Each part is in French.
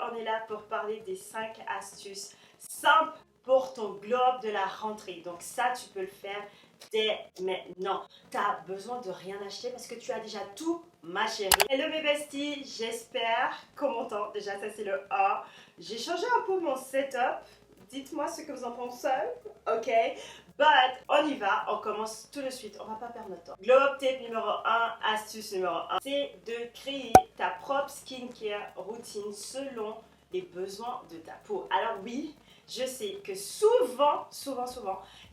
on est là pour parler des 5 astuces simples pour ton glow up de la rentrée. Donc ça, tu peux le faire dès maintenant. Tu as besoin de rien acheter parce que tu as déjà tout, ma chérie. Hello mes besties, j'espère qu'on m'entend. Déjà, ça c'est le A. J'ai changé un peu mon setup. Dites-moi ce que vous en pensez, ok? But on y va, on commence tout de suite, on va pas perdre notre temps. Glow up tip numéro 1, astuce numéro 1, c'est de créer ta propre skincare routine selon les besoins de ta peau. Alors oui, je sais que souvent,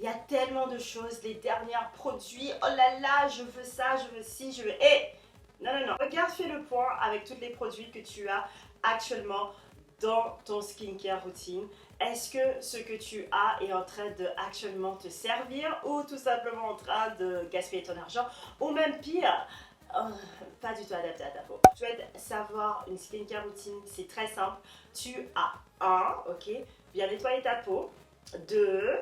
il y a tellement de choses, les derniers produits, oh là là, je veux ça, je veux ci, je veux... Non. Regarde, fais le point avec tous les produits que tu as actuellement dans ton skincare routine. Est-ce que ce que tu as est en train de actuellement te servir ou tout simplement en train de gaspiller ton argent ou même pire, pas du tout adapté à ta peau. Tu souhaites savoir une skincare routine, c'est très simple. Tu as 1, ok, bien nettoyer ta peau. 2,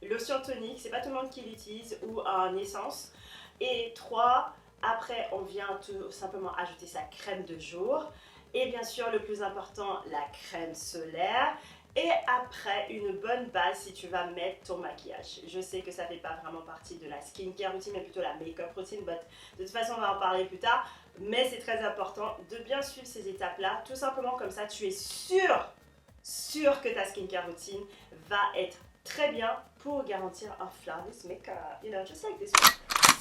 lotion tonique, c'est pas tout le monde qui l'utilise, ou un essence. Et 3, après on vient tout simplement ajouter sa crème de jour. Et bien sûr le plus important, la crème solaire. Et après, une bonne base si tu vas mettre ton maquillage. Je sais que ça ne fait pas vraiment partie de la skincare routine, mais plutôt la make-up routine. But de toute façon, on va en parler plus tard. Mais c'est très important de bien suivre ces étapes-là. Tout simplement comme ça, tu es sûr que ta skincare routine va être très bien pour garantir un flawless make-up. You know, just like this one.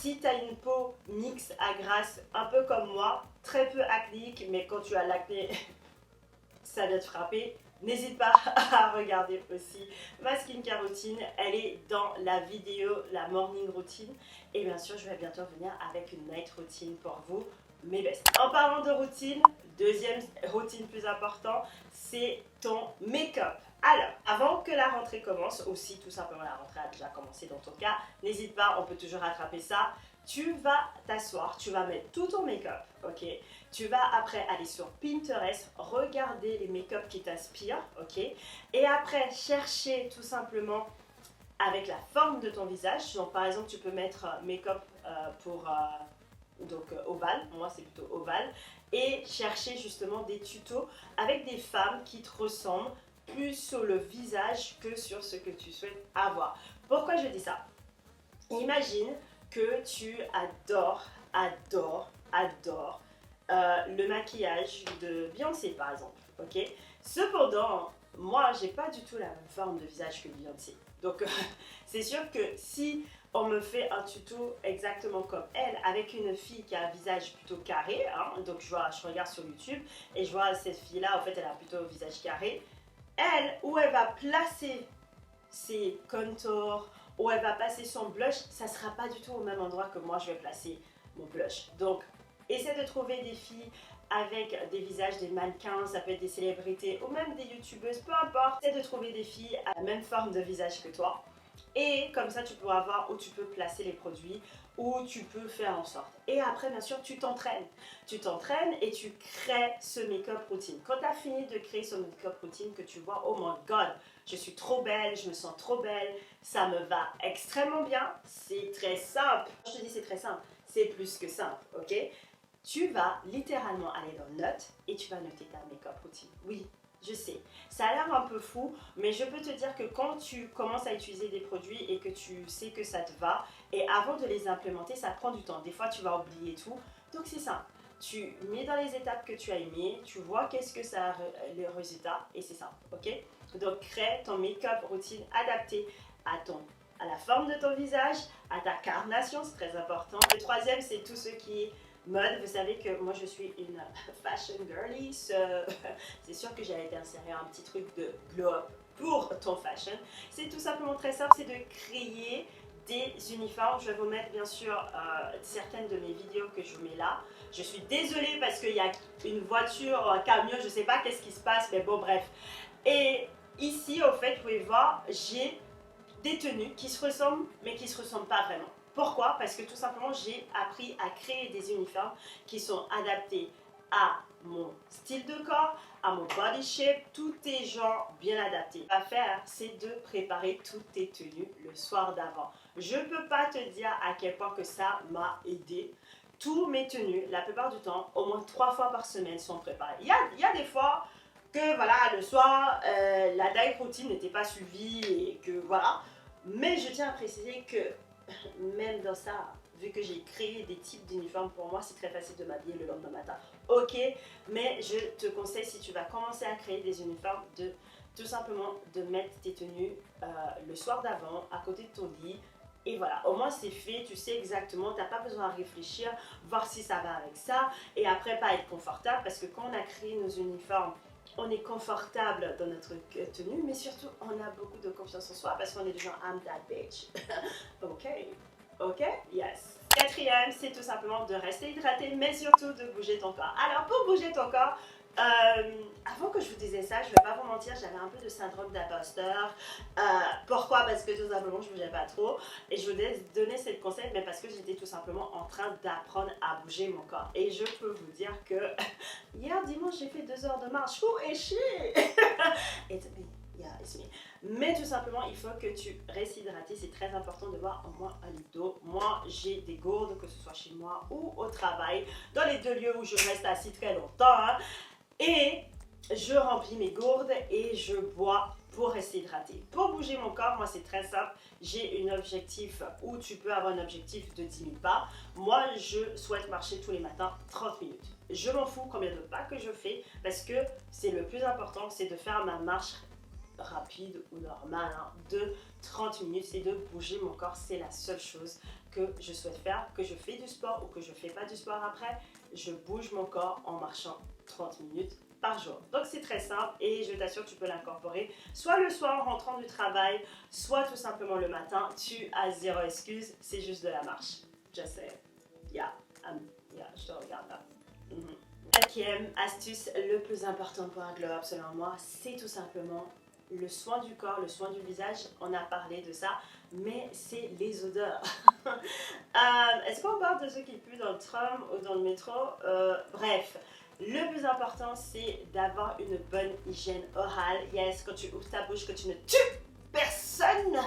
Si tu as une peau mixte à grasse, un peu comme moi, très peu acnéique, mais quand tu as l'acné, ça vient te frapper. N'hésite pas à regarder aussi ma skincare routine, elle est dans la vidéo, la morning routine. Et bien sûr, je vais bientôt venir avec une night routine pour vous, mes besties. En parlant de routine, deuxième routine plus importante, c'est ton make-up. Alors, avant que la rentrée commence, aussi tout simplement la rentrée a déjà commencé dans ton cas, n'hésite pas, on peut toujours rattraper ça. Tu vas t'asseoir, tu vas mettre tout ton make-up, ok? Tu vas après aller sur Pinterest, regarder les make-up qui t'inspirent, ok? Et après, chercher tout simplement avec la forme de ton visage. Donc par exemple, tu peux mettre make-up pour ovale, moi c'est plutôt ovale. Et chercher justement des tutos avec des femmes qui te ressemblent plus sur le visage que sur ce que tu souhaites avoir. Pourquoi je dis ça? Imagine que tu adores le maquillage de Beyoncé par exemple, ok? Cependant, moi j'ai pas du tout la même forme de visage que Beyoncé. Donc c'est sûr que si on me fait un tuto exactement comme elle, avec une fille qui a un visage plutôt carré, hein, donc je regarde sur YouTube et je vois cette fille-là, en fait elle a plutôt un visage carré, elle, où elle va placer ses contours, où elle va passer son blush, ça ne sera pas du tout au même endroit que moi je vais placer mon blush. Donc, essaie de trouver des filles avec des visages, des mannequins, ça peut être des célébrités ou même des youtubeuses, peu importe. Essaie de trouver des filles à la même forme de visage que toi. Et comme ça, tu pourras voir où tu peux placer les produits, où tu peux faire en sorte. Et après, bien sûr, tu t'entraînes. Tu t'entraînes et tu crées ce make-up routine. Quand tu as fini de créer ce make-up routine, que tu vois, oh my god, je suis trop belle, je me sens trop belle, ça me va extrêmement bien, c'est très simple. Je te dis c'est très simple, c'est plus que simple, ok? Tu vas littéralement aller dans Notes et tu vas noter ta make-up routine. Oui, je sais, ça a l'air un peu fou, mais je peux te dire que quand tu commences à utiliser des produits et que tu sais que ça te va, et avant de les implémenter, ça prend du temps. Des fois, tu vas oublier tout, donc c'est simple. Tu mets dans les étapes que tu as aimées, tu vois qu'est-ce que ça a les résultats, et c'est simple, ok? Donc, crée ton make-up routine adapté à la forme de ton visage, à ta carnation, c'est très important. Le troisième, c'est tout ce qui est mode. Vous savez que moi, je suis une fashion girly. C'est sûr que j'allais t'insérer un petit truc de glow up pour ton fashion. C'est tout simplement très simple, c'est de créer des uniformes. Je vais vous mettre bien sûr certaines de mes vidéos que je vous mets là. Je suis désolée parce qu'il y a une voiture, un camion, je ne sais pas qu'est-ce qui se passe, mais bon bref. Et ici, au fait, vous pouvez voir, j'ai des tenues qui se ressemblent, mais qui ne se ressemblent pas vraiment. Pourquoi? Parce que tout simplement, j'ai appris à créer des uniformes qui sont adaptés à mon style de corps, à mon body shape, tout est genre bien adapté. Ce qu'on va faire, c'est de préparer toutes tes tenues le soir d'avant. Je ne peux pas te dire à quel point que ça m'a aidé. Tous mes tenues, la plupart du temps, au moins 3 fois par semaine sont préparées. Il y a des fois que voilà, le soir, la diet routine n'était pas suivie et que voilà. Mais je tiens à préciser que même dans ça, vu que j'ai créé des types d'uniformes, pour moi c'est très facile de m'habiller le lendemain matin. Ok, mais je te conseille, si tu vas commencer à créer des uniformes, de tout simplement de mettre tes tenues le soir d'avant à côté de ton lit. Et voilà, au moins c'est fait, tu sais exactement, tu n'as pas besoin de réfléchir, voir si ça va avec ça, et après pas être confortable, parce que quand on a créé nos uniformes, on est confortable dans notre tenue, mais surtout on a beaucoup de confiance en soi, parce qu'on est du genre I'm that bitch. Ok, ok, yes. Quatrième, c'est tout simplement de rester hydraté, mais surtout de bouger ton corps. Alors pour bouger ton corps, avant que je vous disais ça, je ne vais pas vous mentir, j'avais un peu de syndrome d'imposteur. Pourquoi? Parce que tout simplement je ne bougeais pas trop. Et je vous donnais cette conseil, mais parce que j'étais tout simplement en train d'apprendre à bouger mon corps. Et je peux vous dire que hier dimanche, j'ai fait 2 heures de marche. Who is she? It's me. Yeah, it's me. Mais tout simplement, il faut que tu restes hydraté. C'est très important de boire au moins un litre d'eau. Moi, j'ai des gourdes, que ce soit chez moi ou au travail, dans les 2 lieux où je reste assis très longtemps. Hein. Et je remplis mes gourdes et je bois pour rester hydraté. Pour bouger mon corps, moi c'est très simple. J'ai un objectif où tu peux avoir un objectif de 10 000 pas. Moi, je souhaite marcher tous les matins 30 minutes. Je m'en fous combien de pas que je fais parce que c'est le plus important, c'est de faire ma marche rapide ou normale de 30 minutes. C'est de bouger mon corps. C'est la seule chose que je souhaite faire. Que je fais du sport ou que je fais pas du sport après, je bouge mon corps en marchant 30 minutes par jour. Donc c'est très simple et je t'assure tu peux l'incorporer soit le soir en rentrant du travail, soit tout simplement le matin. Tu as zéro excuse, c'est juste de la marche. Just say yeah, je te regarde là. Cinquième astuce, le plus important pour un glow up selon moi, c'est tout simplement le soin du corps, le soin du visage. On a parlé de ça, mais c'est les odeurs. Est-ce qu'on parle de ceux qui puent dans le tram ou dans le métro? Bref, le plus important, c'est d'avoir une bonne hygiène orale. Yes, quand tu ouvres ta bouche, que tu ne tues personne.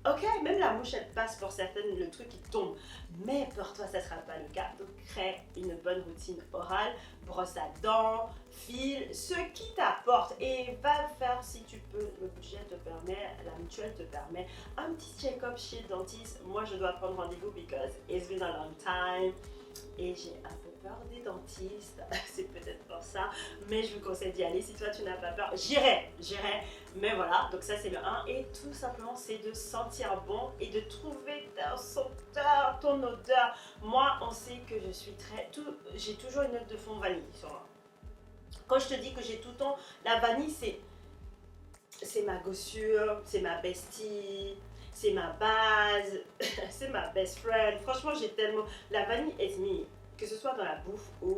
Ok, même la mouche, elle passe pour certaines, le truc qui tombe. Mais pour toi, ça ne sera pas le cas. Donc, crée une bonne routine orale, brosse à dents, file, ce qui t'apporte. Et va faire si tu peux. Le budget te permet, la mutuelle te permet un petit check-up chez le dentiste. Moi, je dois prendre rendez-vous because it's been a long time. Et j'ai un peu peur des dentistes, c'est peut-être pour ça, mais je vous conseille d'y aller. Si toi tu n'as pas peur, j'irai, mais voilà, donc ça c'est le 1. Et tout simplement c'est de sentir bon et de trouver ton odeur. Moi on sait que je suis j'ai toujours une note de fond vanille sur moi. Quand je te dis que j'ai tout le temps, la vanille c'est ma gossure, c'est ma bestie, c'est ma base, c'est ma best friend. Franchement, j'ai tellement... La vanille is me. Que ce soit dans la bouffe ou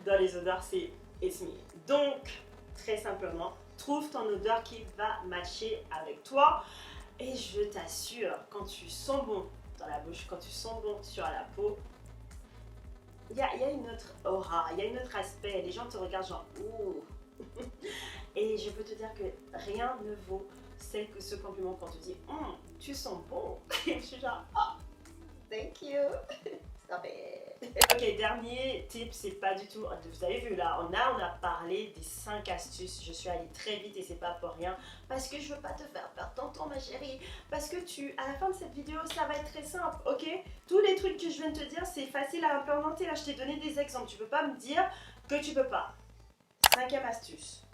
dans les odeurs, c'est it's me. Donc, très simplement, trouve ton odeur qui va matcher avec toi. Et je t'assure, quand tu sens bon dans la bouche, quand tu sens bon sur la peau, il y a une autre aura, il y a un autre aspect. Les gens te regardent genre, ouh. Et je peux te dire que rien ne vaut ce compliment quand tu dis tu sens bon. Et je suis genre oh, thank you. Stop it. Ok, dernier tip, c'est pas du tout. Vous avez vu là, on a parlé des 5 astuces. Je suis allée très vite et c'est pas pour rien. Parce que je veux pas te faire perdre ton temps, ma chérie. Parce que à la fin de cette vidéo, ça va être très simple, ok? Tous les trucs que je viens de te dire, c'est facile à implémenter. Là, je t'ai donné des exemples. Tu peux pas me dire que tu peux pas. 5e astuce.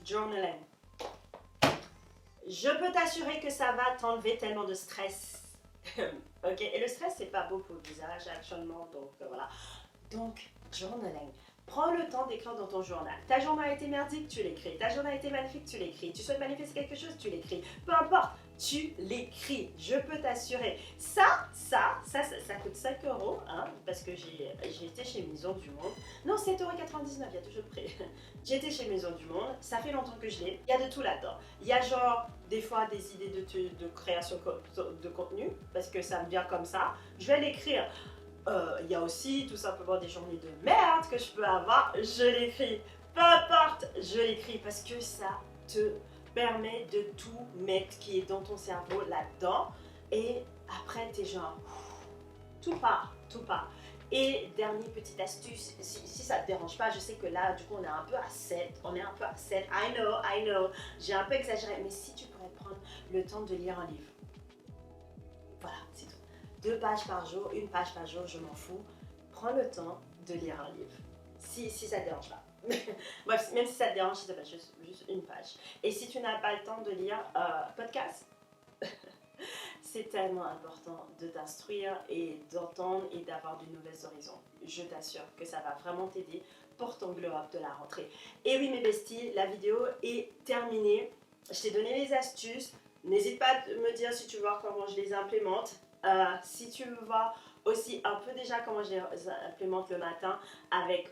Journaling. Je peux t'assurer que ça va t'enlever tellement de stress. Ok, et le stress c'est pas beau pour le visage actuellement, donc voilà. Donc, journaling. Prends le temps d'écrire dans ton journal. Ta journée a été merdique, tu l'écris. Ta journée a été magnifique, tu l'écris. Tu souhaites manifester quelque chose, tu l'écris. Peu importe, tu l'écris. Je peux t'assurer. Ça coûte 5 €, hein, parce que j'ai été chez Maison du Monde. Non, 7,99 €, il y a toujours le prix. J'ai été chez Maison du Monde, ça fait longtemps que je l'ai. Il y a de tout là-dedans. Il y a genre, des fois, des idées de création de contenu, parce que ça me vient comme ça. Je vais l'écrire. Il y a aussi tout simplement des journées de merde que je peux avoir, je l'écris. Peu importe, je l'écris parce que ça te permet de tout mettre qui est dans ton cerveau là-dedans. Et après, t'es genre, tout part, tout part. Et dernière petite astuce, si ça ne te dérange pas, je sais que là, du coup, on est un peu à 7. I know, j'ai un peu exagéré. Mais si tu pourrais prendre le temps de lire un livre. Voilà, c'est tout. 2 pages par jour, 1 page par jour, je m'en fous. Prends le temps de lire un livre. Si ça ne te dérange pas. Bref, même si ça te dérange, s'il te plaît, juste 1 page. Et si tu n'as pas le temps de lire podcast, c'est tellement important de t'instruire et d'entendre et d'avoir de nouveaux horizons. Je t'assure que ça va vraiment t'aider pour ton glow up de la rentrée. Et oui mes besties, la vidéo est terminée. Je t'ai donné les astuces. N'hésite pas à me dire si tu veux voir comment je les implémente. Si tu veux voir aussi un peu déjà comment je les implémente le matin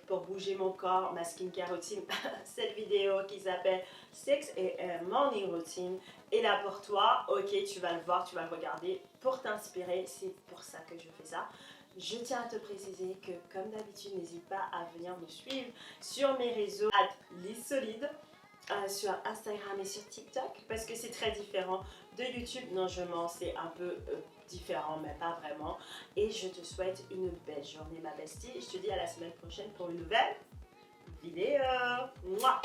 pour bouger mon corps, ma skincare routine, cette vidéo qui s'appelle 6 AM Morning Routine est là pour toi. Ok, tu vas le voir, tu vas le regarder pour t'inspirer, c'est pour ça que je fais ça. Je tiens à te préciser que comme d'habitude, n'hésite pas à venir me suivre sur mes réseaux @LizSolide. Sur Instagram et sur TikTok parce que c'est très différent de YouTube. Non, c'est un peu différent, mais pas vraiment. Et je te souhaite une belle journée, ma bestie. Et je te dis à la semaine prochaine pour une nouvelle vidéo. Mouah.